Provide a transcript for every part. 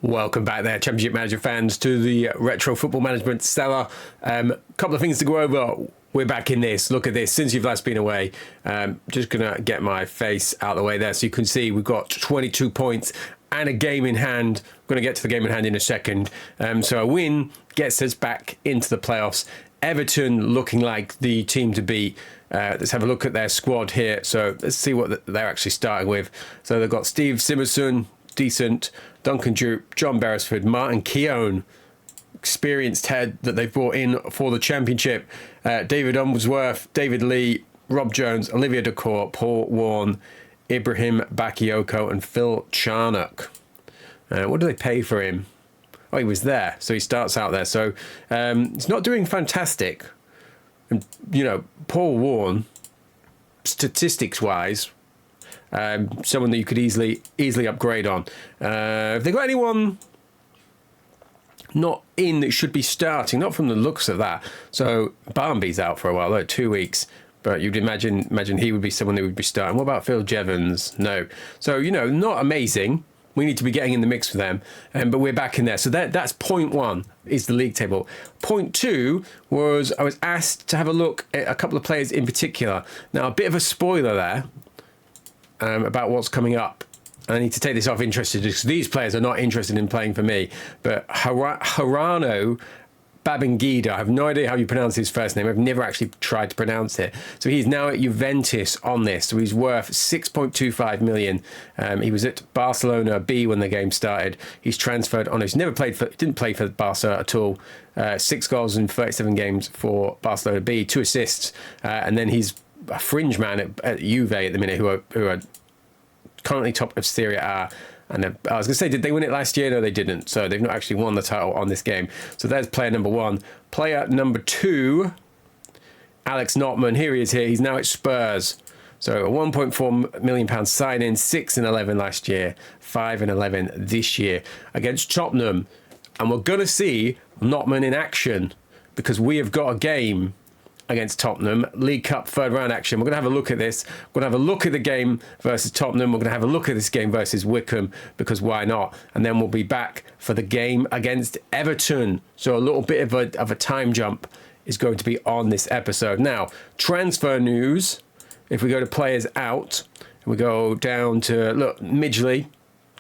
Welcome back there, Championship Manager fans, to the Retro Football Management Stellar. Couple of things to go over. We're back in this. Look at this. Since you've last been away, just going to get my face out of the way there so you can see we've got 22 points and a game in hand. We're going to get to the game in hand in a second. So a win gets us back into the playoffs. Everton looking like the team to beat. Let's have a look at their squad here. So let's see what they're actually starting with. So they've got Steve Simerson, decent. Duncan Jupe, John Beresford, Martin Keown, experienced head that they've brought in for the Championship. David Unsworth, David Lee, Rob Jones, Olivia Decour, Paul Warne, Ibrahim Bakayoko and Phil Charnock. What do they pay for him? Oh, he was there, so he starts out there. So he's not doing fantastic. And, you know, Paul Warne, statistics-wise, someone that you could easily upgrade on. Have they got anyone not in that should be starting? Not from the looks of that. So Barmby's out for a while, though, 2 weeks. But you'd imagine he would be someone that would be starting. What about Phil Jevons? No. So, you know, not amazing. We need to be getting in the mix for them. But we're back in there. So that's point one, is the league table. Point two was I was asked to have a look at a couple of players in particular. Now, a bit of a spoiler there. About what's coming up. I need to take this off interested because these players are not interested in playing for me. But Harano Babangida, I have no idea how you pronounce his first name. I've never actually tried to pronounce it. So he's now at Juventus on this. So he's worth 6.25 million. He was at Barcelona B when the game started. He's transferred on. He's didn't play for Barca at all. 6 goals in 37 games for Barcelona B, 2 assists, and then he's a fringe man at Juve at the minute, who are currently top of Serie A. And I was going to say, did they win it last year? No, they didn't. So they've not actually won the title on this game. So there's player number one. Player number two, Alex Notman. Here he is here. He's now at Spurs. So a £1.4 million sign-in, 6 and 11 last year, 5 and 11 this year against Tottenham. And we're going to see Notman in action because we have got a game against Tottenham, League Cup third round action. We're going to have a look at this. We're going to have a look at the game versus Tottenham. We're going to have a look at this game versus Wycombe, because why not? And then we'll be back for the game against Everton. So a little bit of a time jump is going to be on this episode. Now, transfer news. If we go to players out, we go down to, look, Midgley,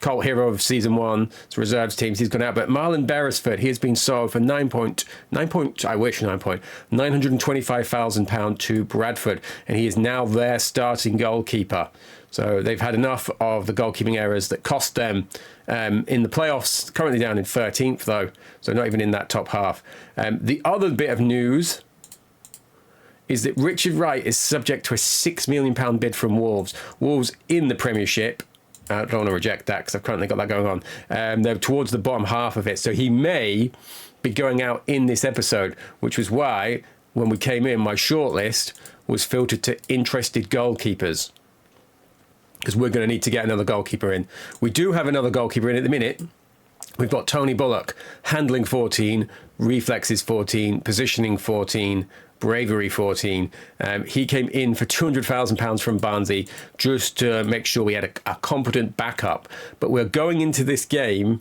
cult hero of season 1, it's reserves teams, he's gone out. But Marlon Beresford, he has been sold for £925,000 to Bradford, and he is now their starting goalkeeper. So they've had enough of the goalkeeping errors that cost them in the playoffs. Currently down in 13th though, so not even in that top half. The other bit of news is that Richard Wright is subject to a £6 million bid from Wolves. Wolves in the Premiership. I don't want to reject that because I've currently got that going on. They're towards the bottom half of it. So he may be going out in this episode, which was why when we came in, my shortlist was filtered to interested goalkeepers, because we're going to need to get another goalkeeper in. We do have another goalkeeper in at the minute. We've got Tony Bullock, handling 14, reflexes 14, positioning 14, bravery 14. He came in for £200,000 from Barnsley just to make sure we had a competent backup. But we're going into this game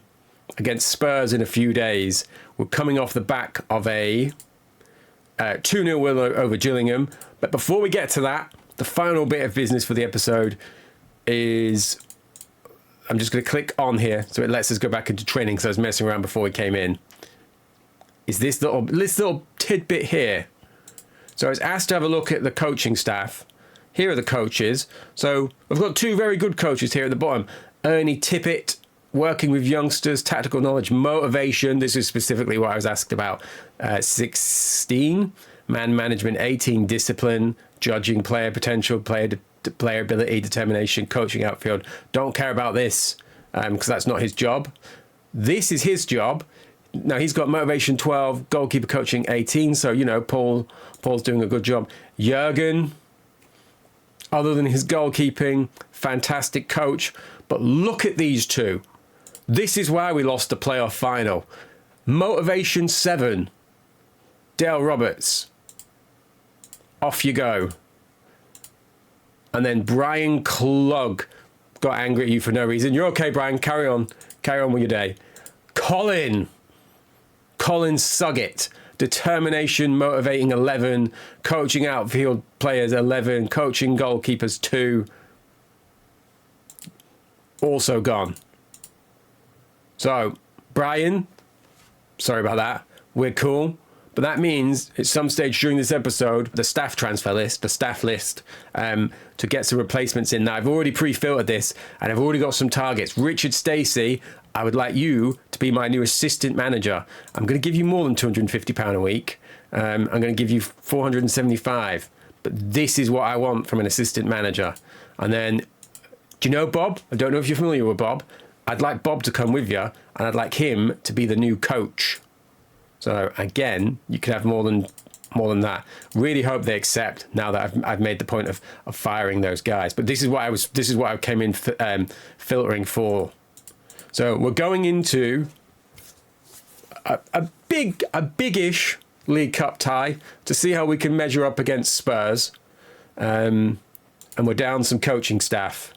against Spurs in a few days. We're coming off the back of a 2-0 win over Gillingham. But before we get to that, the final bit of business for the episode is, I'm just going to click on here so it lets us go back into training, because I was messing around before we came in. Is this little tidbit here. So I was asked to have a look at the coaching staff. Here are the coaches. So I've got 2 very good coaches here at the bottom. Ernie Tippett, working with youngsters, tactical knowledge, motivation. This is specifically what I was asked about. 16, man management, 18, discipline, judging player potential, player ability, determination, coaching outfield. Don't care about this because that's not his job. This is his job. Now, he's got motivation 12, goalkeeper coaching 18. So, you know, Paul's doing a good job. Jurgen, other than his goalkeeping, fantastic coach. But look at these 2. This is why we lost the playoff final. Motivation 7, Dale Roberts. Off you go. And then Brian Klug got angry at you for no reason. You're okay, Brian. Carry on with your day. Colin Suggett. Determination, motivating 11, coaching outfield players 11, coaching goalkeepers 2. Also gone. So, Brian, sorry about that. We're cool. But that means at some stage during this episode, the staff transfer list, the staff list, to get some replacements in. Now, I've already pre-filtered this and I've already got some targets. Richard Stacey, I would like you to be my new assistant manager. I'm going to give you more than £250 a week. I'm going to give you 475. But this is what I want from an assistant manager. And then, do you know Bob? I don't know if you're familiar with Bob. I'd like Bob to come with you, and I'd like him to be the new coach. So again, you could have more than that. Really hope they accept now that I've made the point of firing those guys. But this is what I came in filtering for. So we're going into a big-ish League Cup tie to see how we can measure up against Spurs. And we're down some coaching staff.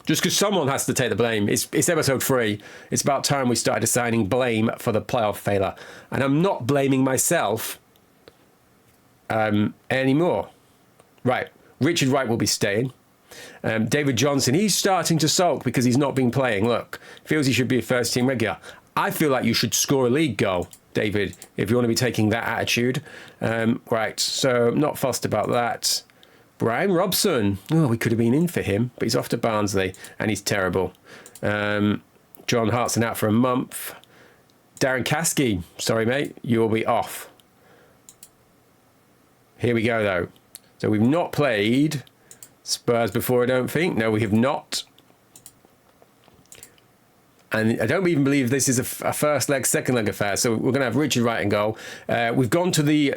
Just because someone has to take the blame. It's episode 3. It's about time we started assigning blame for the playoff failure. And I'm not blaming myself anymore. Right. Richard Wright will be staying. David Johnson, he's starting to sulk because he's not been playing. Look, feels he should be a first team regular. I feel like you should score a league goal, David, if you want to be taking that attitude. Right, so not fussed about that. Brian Robson, oh, we could have been in for him, but he's off to Barnsley and he's terrible. John Hartson out for a month. Darren Caskey, sorry mate, you will be off. Here we go though. So we've not played Spurs before, I don't think. No, we have not. And I don't even believe this is a first leg, second leg affair. So we're going to have Richard Wright in goal. We've gone to the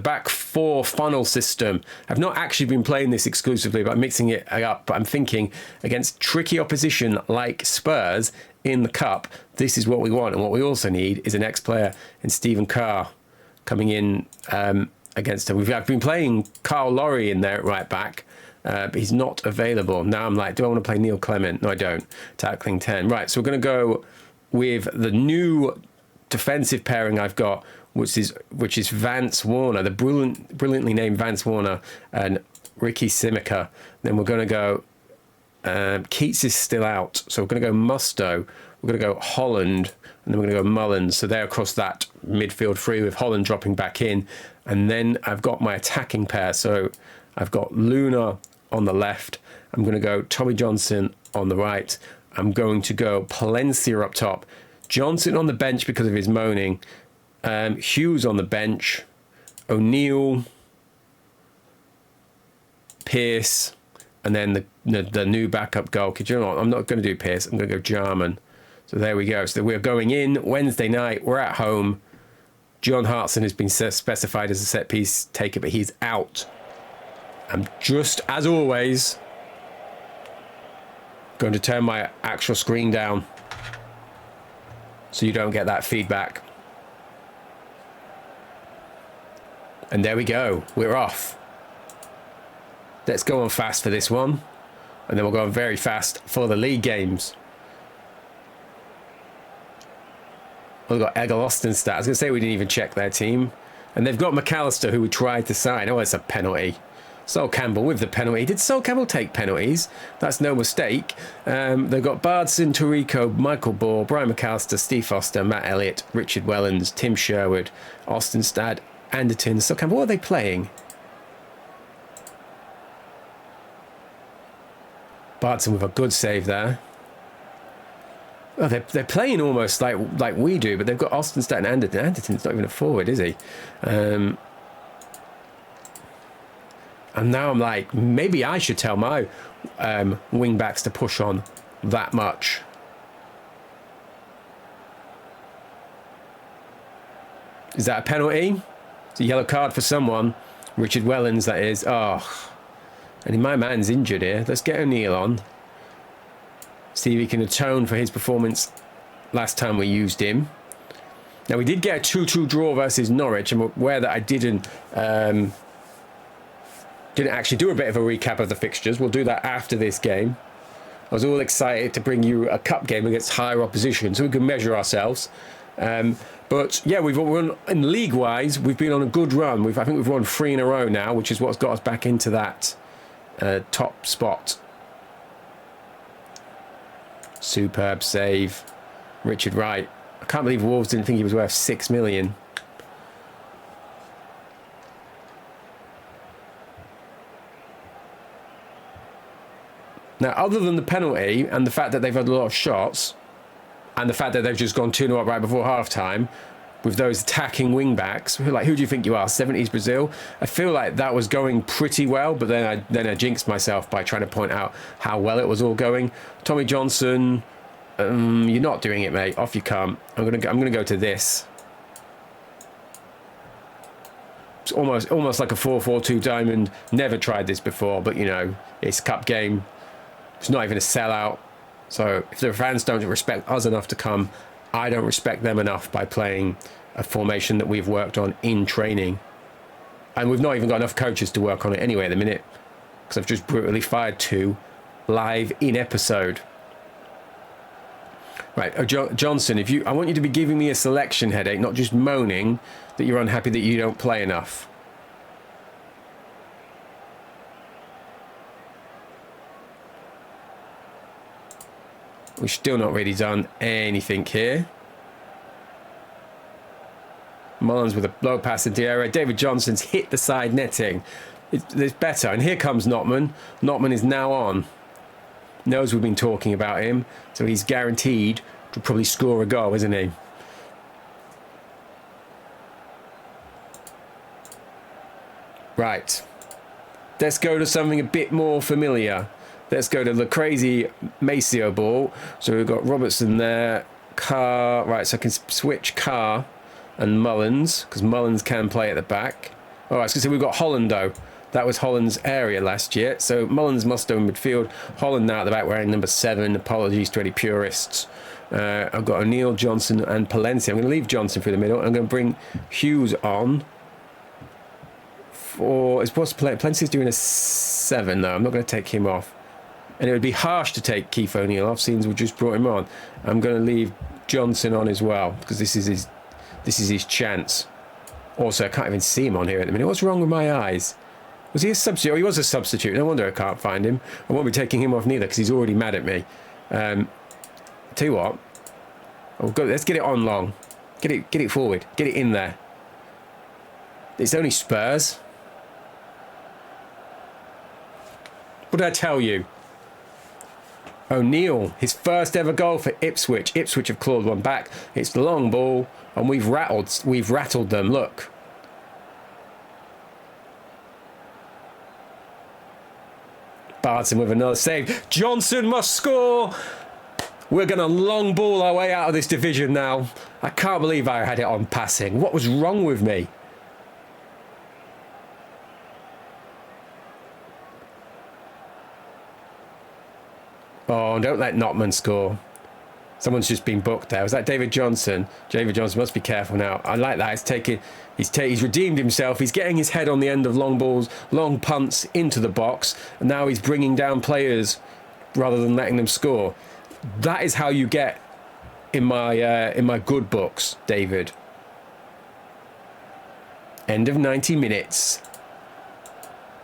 back 4 funnel system. I've not actually been playing this exclusively, but I'm mixing it up. But I'm thinking against tricky opposition like Spurs in the Cup, this is what we want. And what we also need is an ex-player in Stephen Carr coming in against him. I've been playing Carl Laurie in there at right back. But he's not available. Now I'm like, do I want to play Neil Clement? No, I don't. Tackling 10. Right, so we're going to go with the new defensive pairing I've got, which is Vance Warner, the brilliantly named Vance Warner and Ricky Simica. Then we're going to go, Keats is still out, so we're going to go Musto. We're going to go Holland, and then we're going to go Mullins. So they're across that midfield 3 with Holland dropping back in. And then I've got my attacking pair. So I've got Luna on the left. I'm going to go Tommy Johnson on the right. I'm going to go Palencia up top. Johnson on the bench because of his moaning. Hughes on the bench. O'Neill. Pearce. And then the new backup goal. Do you know what? I'm not going to do Pearce. I'm going to go Jarman. So there we go. So we're going in Wednesday night. We're at home. John Hartson has been specified as a set-piece taker, but he's out. I'm just, as always, going to turn my actual screen down so you don't get that feedback. And there we go. We're off. Let's go on fast for this one. And then we'll go on very fast for the league games. We've got Egil Ostenstad. I was going to say we didn't even check their team. And they've got McAllister, who we tried to sign. Oh, it's a penalty. Sol Campbell with the penalty. Did Sol Campbell take penalties? That's no mistake. They've got Bardson, Tarico, Michael Ball, Brian McAllister, Steve Foster, Matt Elliott, Richard Wellens, Tim Sherwood, Ostenstad, Anderton, Sol Campbell. What are they playing? Bardson with a good save there. Oh, they're playing almost like we do, but they've got Ostenstad and Anderton. Anderton's not even a forward, is he? And now I'm like, maybe I should tell my wing backs to push on that much. Is that a penalty? It's a yellow card for someone. Richard Wellens, that is. Oh, and my man's injured here. Let's get O'Neill on. See if he can atone for his performance last time we used him. Now, we did get a 2-2 draw versus Norwich. I'm aware that I didn't actually do a bit of a recap of the fixtures. We'll do that after this game. I was all excited to bring you a cup game against higher opposition so we can measure ourselves. But yeah, we've won in league-wise. We've been on a good run. I think we've won 3 in a row now, which is what's got us back into that top spot. Superb save, Richard Wright. I can't believe Wolves didn't think he was worth 6 million. Now, other than the penalty and the fact that they've had a lot of shots, and the fact that they've just gone 2-0 up right before half-time, with those attacking wing-backs, like, who do you think you are, 70s Brazil? I feel like that was going pretty well, but then I jinxed myself by trying to point out how well it was all going. Tommy Johnson, you're not doing it, mate. Off you come. I'm gonna go to this. It's almost like a 4-4-2 diamond. Never tried this before, but, you know, it's a cup game. It's not even a sellout. So if the fans don't respect us enough to come, I don't respect them enough by playing a formation that we've worked on in training. And we've not even got enough coaches to work on it anyway at the minute, because I've just brutally fired 2 live in episode. Right, Johnson, I want you to be giving me a selection headache, not just moaning that you're unhappy that you don't play enough. We've still not really done anything here. Mullins with a low pass into the area. David Johnson's hit the side netting. It's better. And here comes Notman. Notman is now on. Knows we've been talking about him. So he's guaranteed to probably score a goal, isn't he? Right. Let's go to something a bit more familiar. Let's go to the crazy Masio-Ball. So we've got Robertson there. Carr. Right, so I can switch Carr and Mullins, because Mullins can play at the back. All right, so we've got Holland, though. That was Holland's area last year. So Mullins must go in midfield. Holland now at the back wearing number 7. Apologies to any purists. I've got O'Neill, Johnson and Palencia. I'm going to leave Johnson through the middle. I'm going to bring Hughes on. It's supposed to play. Palencia's doing a 7, though. I'm not going to take him off. And it would be harsh to take Keith O'Neill off, since we just brought him on. I'm going to leave Johnson on as well, because this is his chance. Also, I can't even see him on here at the minute. What's wrong with my eyes? Was he a substitute? Oh, he was a substitute. No wonder I can't find him. I won't be taking him off neither, because he's already mad at me. Tell you what. Let's get it on long. Get it forward. Get it in there. It's only Spurs. What did I tell you? O'Neill, his first ever goal for Ipswich. Ipswich have clawed one back. It's the long ball, and we've rattled them. Look. Barton with another save. Johnson must score. We're going to long ball our way out of this division now. I can't believe I had it on passing. What was wrong with me? Oh, don't let Notman score. Someone's just been booked there. Was that David Johnson? David Johnson must be careful now. I like that. He's redeemed himself. He's getting his head on the end of long balls, long punts into the box, and now he's bringing down players rather than letting them score. That is how you get in my good books, David. End of 90 minutes.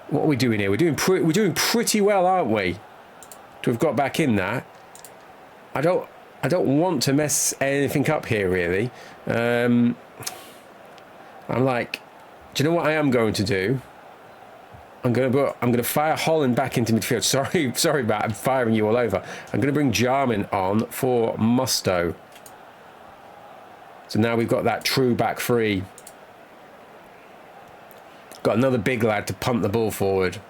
What are we doing here? We're doing pretty well, aren't we? To have got back in that. I don't want to mess anything up here, really. I'm like, do you know what I am going to do? I'm going to fire Holland back into midfield. Sorry, Matt, I'm firing you all over. I'm going to bring Jarman on for Musto. So now we've got that true back three. Got another big lad to pump the ball forward.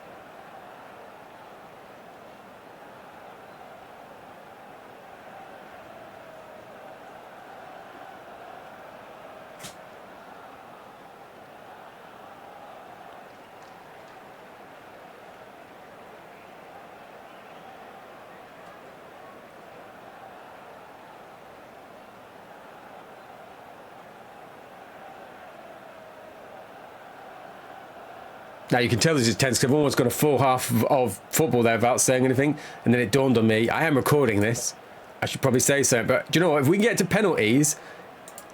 Now you can tell this is tense because I've almost got a full half of football there without saying anything, and then it dawned on me, I am recording this. I should probably say so, but do you know what? If we can get to penalties,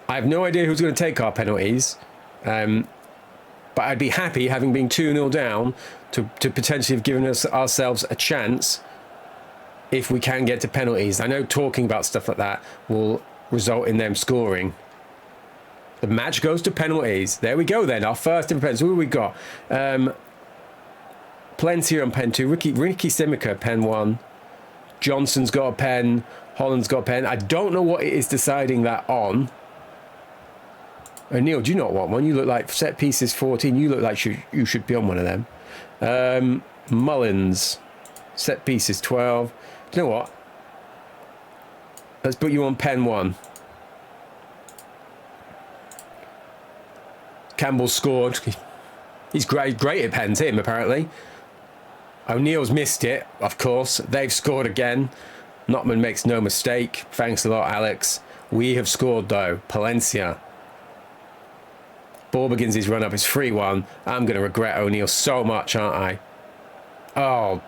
I have no idea who's going to take our penalties, but I'd be happy, having been 2-0 down, to potentially have given ourselves a chance if we can get to penalties. I know talking about stuff like that will result in them scoring. The match goes to penalties. There we go then. Our first ever penalty. Who have we got? Palencia on pen 2. Ricky Simica, pen 1. Johnson's got a pen. Holland's got a pen. I don't know what it is deciding that on. O'Neill, do you not want one? You look like set pieces 14. You look like you should be on one of them. Mullins, set pieces 12. Do you know what? Let's put you on pen 1. Campbell scored. He's great at pens, him, apparently. O'Neill's missed it, of course. They've scored again. Notman makes no mistake. Thanks a lot, Alex. We have scored, though. Palencia. Ball begins his run up. It's 3-1. I'm going to regret O'Neill so much, aren't I? Oh.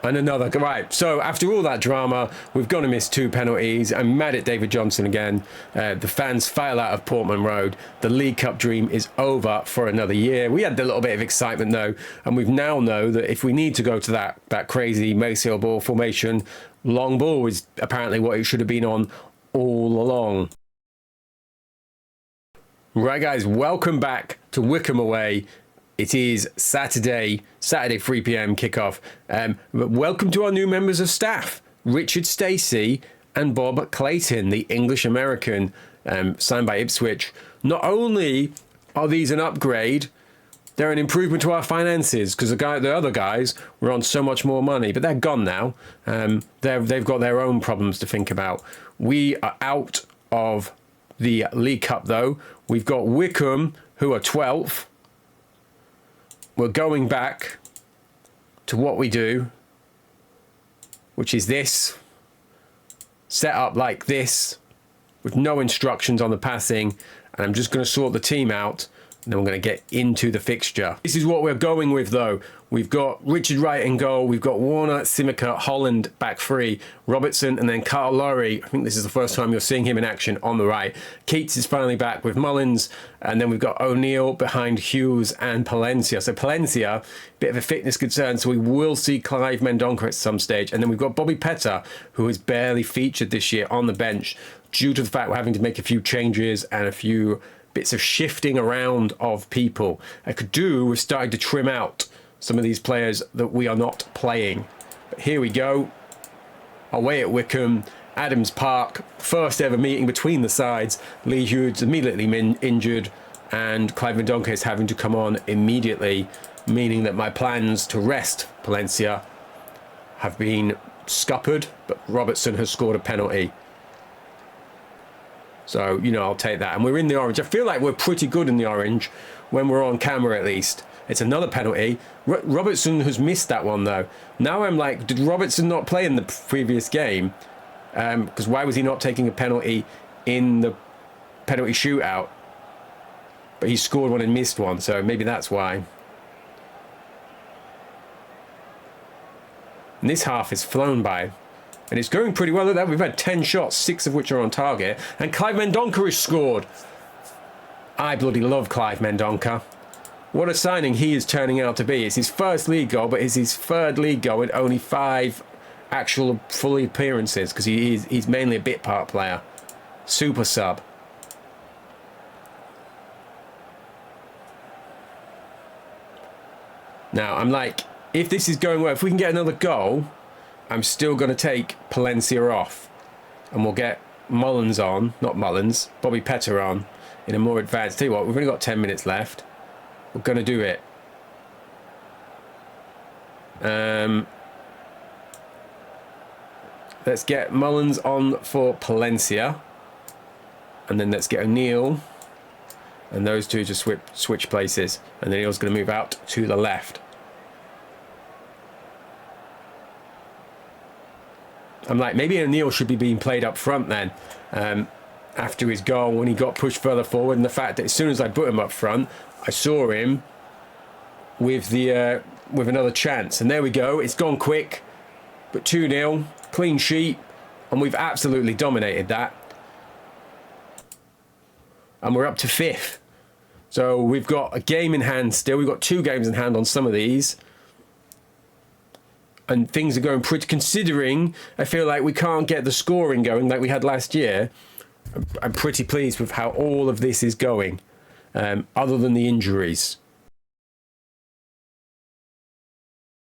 And another. Right, so after all that drama, we've gone to miss 2 penalties. I'm mad at David Johnson again. The fans file out of Portman Road. The League Cup dream is over for another year. We had a little bit of excitement, though, and we now know that if we need to go to that crazy Masio-Ball formation, long ball is apparently what it should have been on all along. Right, guys, welcome back to Wycombe away. It is Saturday 3 p.m. kickoff. Welcome to our new members of staff, Richard Stacey and Bob Clayton, the English-American, signed by Ipswich. Not only are these an upgrade, they're an improvement to our finances because the other guys were on so much more money, but they're gone now. They've got their own problems to think about. We are out of the League Cup, though. We've got Wycombe, who are 12th. We're going back to what we do, which is this. Set up like this, with no instructions on the passing. And I'm just going to sort the team out, and then we're going to get into the fixture. This is what we're going with, though. We've got Richard Wright in goal. We've got Warner, Simica, Holland back 3, Robertson, and then Carl Laurie. I think this is the first time you're seeing him in action on the right. Keats is finally back with Mullins, and then we've got O'Neill behind Hughes and Palencia. So Palencia, bit of a fitness concern, so we will see Clive Mendonca at some stage. And then we've got Bobby Petter, who has barely featured this year on the bench due to the fact we're having to make a few changes and a few bits of shifting around of people. I could do with starting to trim out some of these players that we are not playing. But here we go. Away at Wycombe, Adams Park, first ever meeting between the sides. Lee Hughes immediately injured, and Clive Mendonca is having to come on immediately, meaning that my plans to rest Palencia have been scuppered, but Robertson has scored a penalty. So, you know, I'll take that. And we're in the orange. I feel like we're pretty good in the orange when we're on camera, at least. It's another penalty. Robertson has missed that one, though. Now I'm like, did Robertson not play in the previous game? Because why was he not taking a penalty in the penalty shootout? But he scored one and missed one, so maybe that's why. And this half is flown by. And it's going pretty well at that. We've had 10 shots, 6 of which are on target. And Clive Mendonca has scored. I bloody love Clive Mendonca. What a signing he is turning out to be. It's his first league goal, but it's his 3rd league goal with only 5 actual full appearances, because he's mainly a bit part player. Super sub. Now, I'm like, if this is going well, if we can get another goal, I'm still going to take Palencia off. And we'll get Mullins on, not Mullins, Bobby Petter on in a more advanced. Tell you what, we've only got 10 minutes left. We're going to do it. Let's get Mullins on for Palencia. And then let's get O'Neill. And those two to switch places. And then O'Neill's going to move out to the left. I'm like, maybe O'Neill should be being played up front then. After his goal, when he got pushed further forward. And the fact that as soon as I put him up front, I saw him with the with another chance. And there we go. It's gone quick, but 2-0, clean sheet, and we've absolutely dominated that. And we're up to 5th. So we've got a game in hand still. We've got 2 games in hand on some of these. And things are going pretty, considering I feel like we can't get the scoring going like we had last year. I'm pretty pleased with how all of this is going, other than the injuries.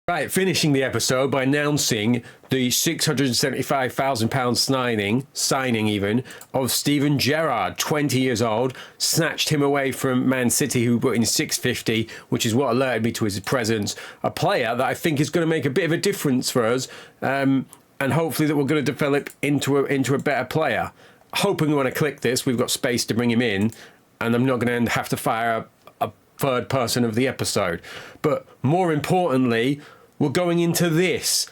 Right, finishing the episode by announcing the £675,000 signing even, of Steven Gerrard, 20 years old. Snatched him away from Man City, who put in 650, which is what alerted me to his presence. A player that I think is going to make a bit of a difference for us, and hopefully that we're going to develop into a better player. Hoping when I click this, we've got space to bring him in, and I'm not going to have to fire a third person of the episode. But more importantly, we're going into this,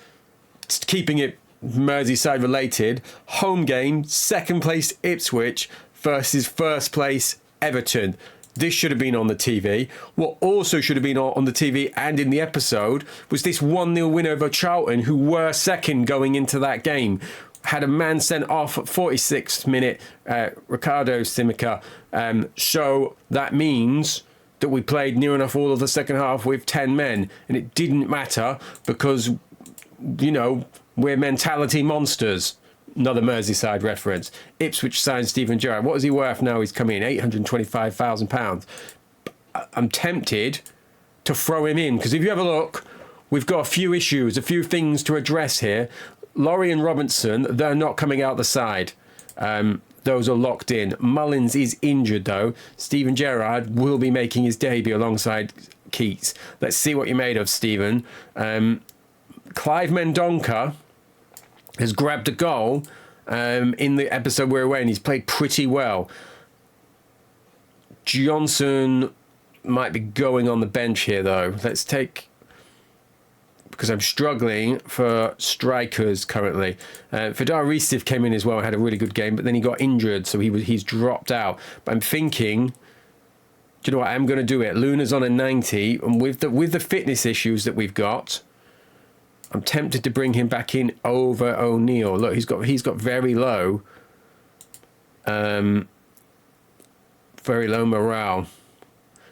keeping it Merseyside related, home game, 2nd place Ipswich versus 1st place Everton. This should have been on the TV. What also should have been on the TV and in the episode was this 1-0 win over Charlton, who were 2nd going into that game. Had a man sent off at 46th minute, Ricardo Simica. So that means that we played near enough all of the second half with 10 men. And it didn't matter because, you know, we're mentality monsters. Another Merseyside reference. Ipswich signed Steven Gerrard. What is he worth now? He's coming in £825,000. I'm tempted to throw him in because if you have a look, we've got a few issues, a few things to address here. Laurie and Robinson, they're not coming out the side. Those are locked in. Mullins is injured, though. Steven Gerrard will be making his debut alongside Keats. Let's see what you're made of, Steven. Clive Mendonca has grabbed a goal in the episode we're away, and he's played pretty well. Johnson might be going on the bench here, though. Let's take... because I'm struggling for strikers currently. Fedar Risif came in as well, had a really good game, but then he got injured, so he's dropped out. But I'm thinking, do you know what? I'm going to do it. Luna's on a 90, and with the fitness issues that we've got, I'm tempted to bring him back in over O'Neill. Look, he's got very low morale.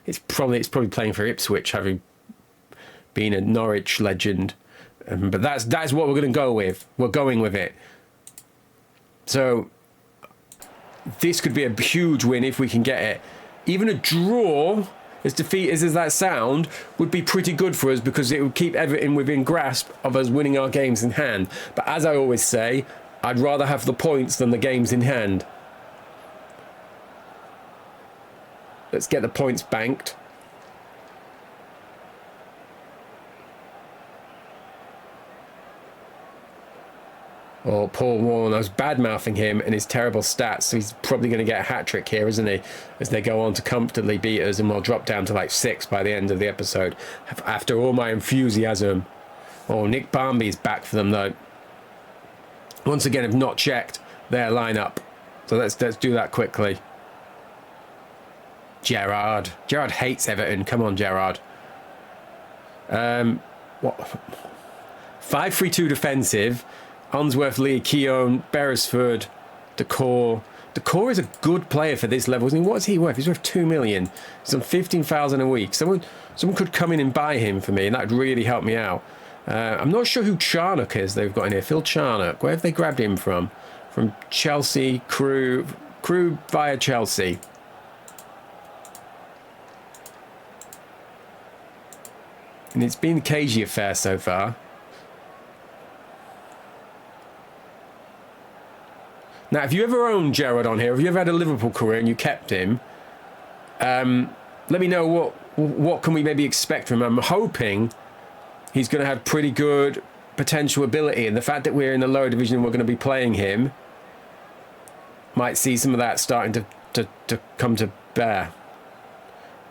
It's probably playing for Ipswich, having being a Norwich legend, but that's what we're going to go with. We're going with it. So this could be a huge win if we can get it. Even a draw, as defeat as that sound, would be pretty good for us because it would keep Everton within grasp of us winning our games in hand. But as I always say, I'd rather have the points than the games in hand. Let's get the points banked. Oh, Paul Warren, I was bad-mouthing him and his terrible stats, so he's probably going to get a hat-trick here, isn't he? As they go on to comfortably beat us, and we'll drop down to like 6 by the end of the episode. After all my enthusiasm. Oh, Nick Barmby's back for them, though. Once again, I've not checked their lineup. So let's do that quickly. Gerrard. Gerrard hates Everton. Come on, Gerrard. What? 5-3-2 defensive. Unsworth, Lee, Keown, Beresford, Decor. Decor is a good player for this level, isn't he? What is he worth? He's worth 2 million. He's on 15,000 a week. Someone could come in and buy him for me, and that would really help me out. I'm not sure who Charnock is they've got in here. Phil Charnock. Where have they grabbed him from? From Chelsea, Crew via Chelsea. And it's been the cagey affair so far. Now, if you ever owned Gerrard on here, if you ever had a Liverpool career and you kept him, let me know what can we maybe expect from him. I'm hoping he's going to have pretty good potential ability, and the fact that we're in the lower division and we're going to be playing him might see some of that starting to come to bear.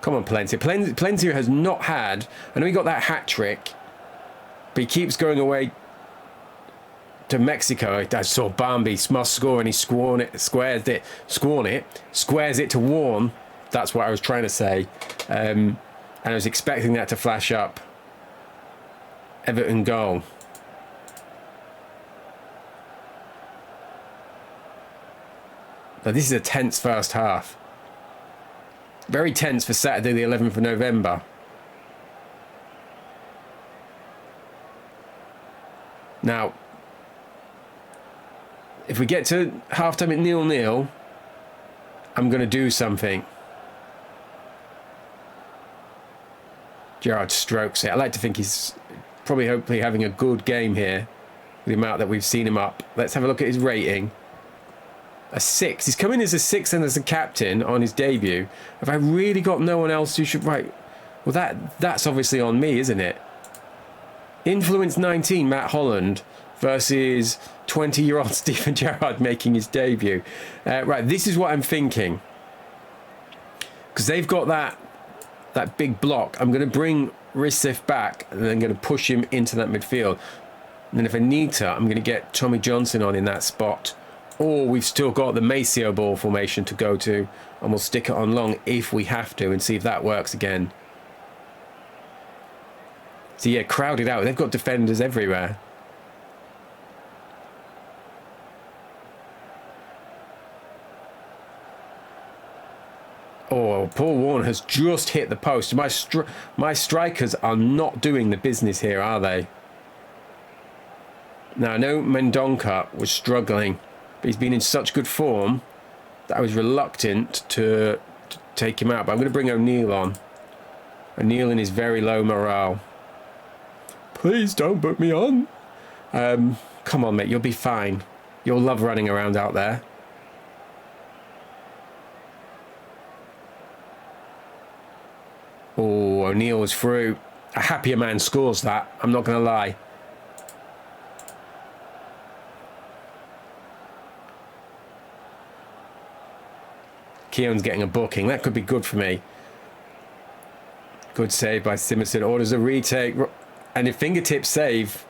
Come on, Palencia. Palencia has not had... I know he got that hat-trick, but he keeps going away to Mexico. I saw Barmby must score, and he squares it to Warren. That's what I was trying to say. And I was expecting that to flash up. Everton goal. Now, this is a tense first half. Very tense for Saturday the 11th of November. Now, if we get to half-time at 0-0, I'm going to do something. Gerrard strokes it. I like to think he's probably hopefully having a good game here. The amount that we've seen him up. Let's have a look at his rating. A 6. He's coming as a 6 and as a captain on his debut. Have I really got no one else who should... Right. Well, that's obviously on me, isn't it? Influence 19, Matt Holland, versus 20-year-old Steven Gerrard making his debut. Right, this is what I'm thinking. Because they've got that big block. I'm going to bring Rissif back and then going to push him into that midfield. And then if I need to, I'm going to get Tommy Johnson on in that spot. Or we've still got the Masio-Ball formation to go to, and we'll stick it on long if we have to and see if that works again. So yeah, crowded out. They've got defenders everywhere. Oh, Paul Warne has just hit the post. My strikers are not doing the business here, are they? Now, I know Mendonca was struggling, but he's been in such good form that I was reluctant to take him out. But I'm going to bring O'Neill on. O'Neill in his very low morale. Please don't put me on. Come on, mate. You'll be fine. You'll love running around out there. Oh, O'Neill is through. A happier man scores that. I'm not going to lie. Keown's getting a booking. That could be good for me. Good save by Simonson. Orders a retake. And a fingertip save.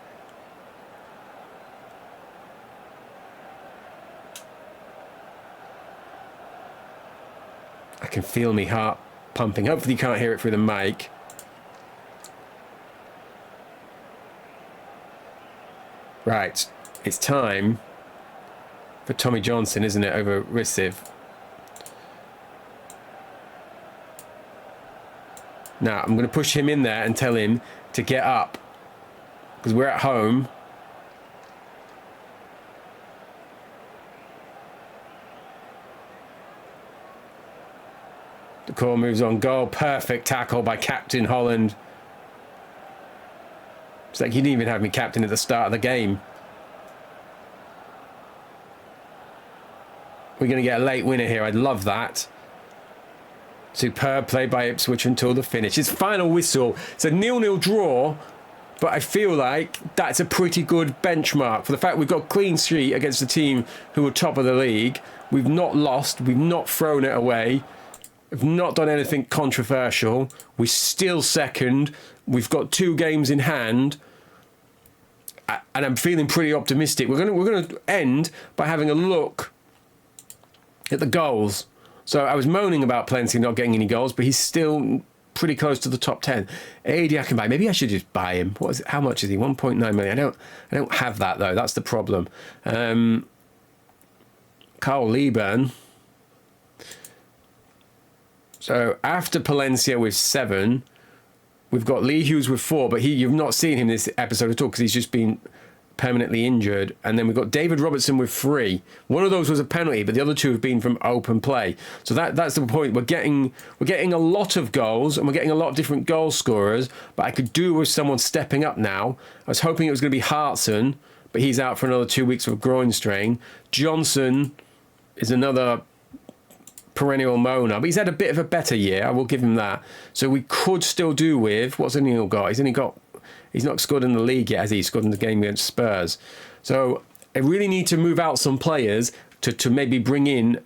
I can feel me heart pumping. Hopefully you can't hear it through the mic. Right. It's time for Tommy Johnson, isn't it, over Rissif? Now, I'm going to push him in there and tell him to get up. Because we're at home. The call moves on goal. Perfect tackle by Captain Holland. It's like you didn't even have me captain at the start of the game. We're going to get a late winner here. I'd love that. Superb play by Ipswich until the finish. It's final whistle. It's a 0-0 draw, but I feel like that's a pretty good benchmark for the fact we've got clean sheet against the team who are top of the league. We've not lost. We've not thrown it away. We've not done anything controversial. We're still second. We've got 2 games in hand, and I'm feeling pretty optimistic. We're going to end by having a look at the goals. So I was moaning about Plenty not getting any goals, but he's still pretty close to the top 10. AD I can buy. Maybe I should just buy him. What is it? How much is he? 1.9 million. I don't have that though. That's the problem. Carl Lieburn. So after Palencia with 7, we've got Lee Hughes with 4, but you've not seen him this episode at all because he's just been permanently injured. And then we've got David Robertson with 3. One of those was a penalty, but the other 2 have been from open play. So that's the point. We're getting a lot of goals, and we're getting a lot of different goal scorers, but I could do with someone stepping up now. I was hoping it was going to be Hartson, but he's out for another 2 weeks with a groin strain. Johnson is another perennial moaner, but he's had a bit of a better year. I will give him that. So we could still do with... What's O'Neill got? He's not scored in the league yet, has he? He's scored in the game against Spurs. So I really need to move out some players to maybe bring in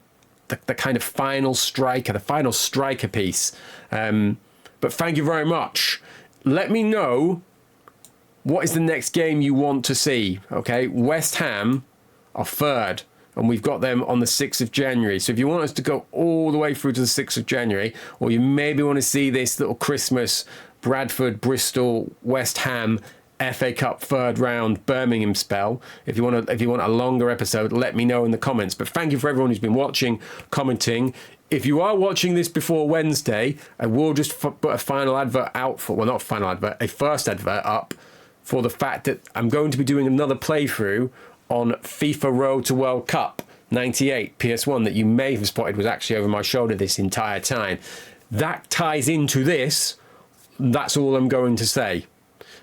the kind of final striker piece. But thank you very much. Let me know what is the next game you want to see, okay? West Ham are 3rd, and we've got them on the 6th of January. So if you want us to go all the way through to the 6th of January, or you maybe want to see this little Christmas Bradford, Bristol, West Ham FA Cup third round Birmingham spell, if you want a longer episode, let me know in the comments. But thank you for everyone who's been watching, commenting. If you are watching this before Wednesday, I will just put a final advert out for, well, not a final advert, a first advert up for the fact that I'm going to be doing another playthrough on FIFA Road to World Cup 98 PS1 that you may have spotted was actually over my shoulder this entire time. That ties into this. That's all I'm going to say.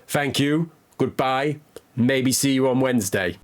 Thank you. Goodbye. Maybe see you on Wednesday.